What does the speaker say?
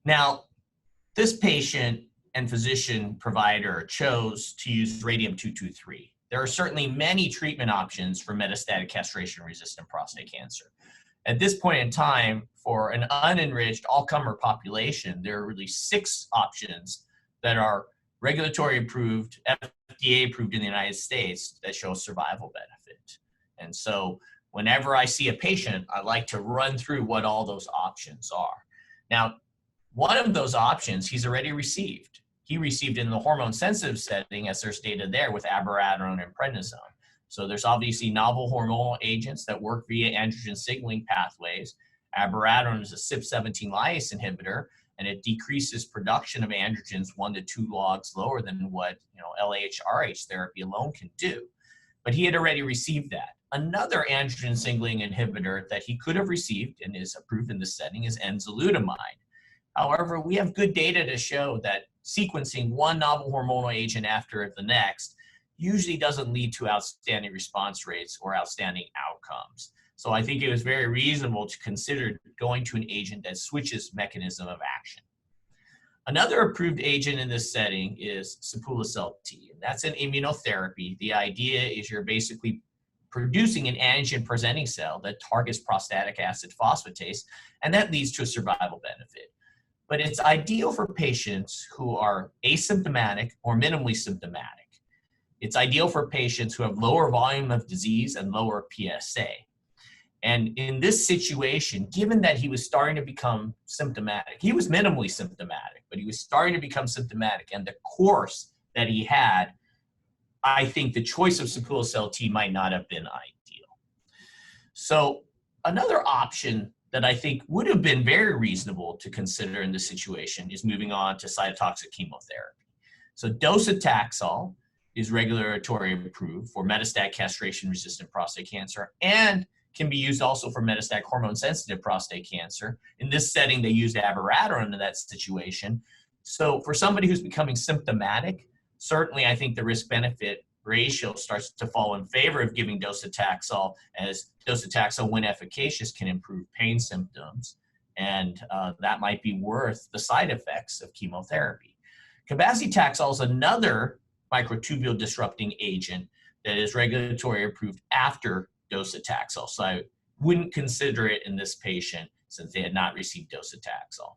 Now, this patient and physician provider chose to use radium-223. There are certainly many treatment options for metastatic castration-resistant prostate cancer. At this point in time, for an unenriched all-comer population, there are really 6 options that are regulatory approved, FDA approved in the United States that show survival benefit. And so whenever I see a patient, I like to run through what all those options are. Now, one of those options he's already received. He received in the hormone-sensitive setting, as there's data there, with abiraterone and prednisone. So there's obviously novel hormonal agents that work via androgen signaling pathways. Abiraterone is a CYP17 lyase inhibitor, and it decreases production of androgens 1 to 2 logs lower than what LH-RH therapy alone can do. But he had already received that. Another androgen signaling inhibitor that he could have received and is approved in this setting is enzalutamide. However, we have good data to show that sequencing one novel hormonal agent after the next usually doesn't lead to outstanding response rates or outstanding outcomes. So I think it was very reasonable to consider going to an agent that switches mechanism of action. Another approved agent in this setting is sipuleucel-T, and that's an immunotherapy. The idea is you're basically producing an antigen-presenting cell that targets prostatic acid phosphatase, and that leads to a survival benefit. But it's ideal for patients who are asymptomatic or minimally symptomatic. It's ideal for patients who have lower volume of disease and lower PSA. And in this situation, given that he was starting to become symptomatic, he was minimally symptomatic, but he was starting to become symptomatic, and the course that he had, I think the choice of sipuleucel-T might not have been ideal. So another option that I think would have been very reasonable to consider in this situation is moving on to cytotoxic chemotherapy. So docetaxel is regulatory approved for metastatic castration-resistant prostate cancer and can be used also for metastatic hormone-sensitive prostate cancer. In this setting, they used abiraterone in that situation. So for somebody who's becoming symptomatic, certainly I think the risk-benefit ratio starts to fall in favor of giving docetaxel, as docetaxel, when efficacious, can improve pain symptoms, and that might be worth the side effects of chemotherapy. Cabazitaxel is another microtubule disrupting agent that is regulatory approved after docetaxel, so I wouldn't consider it in this patient since they had not received docetaxel.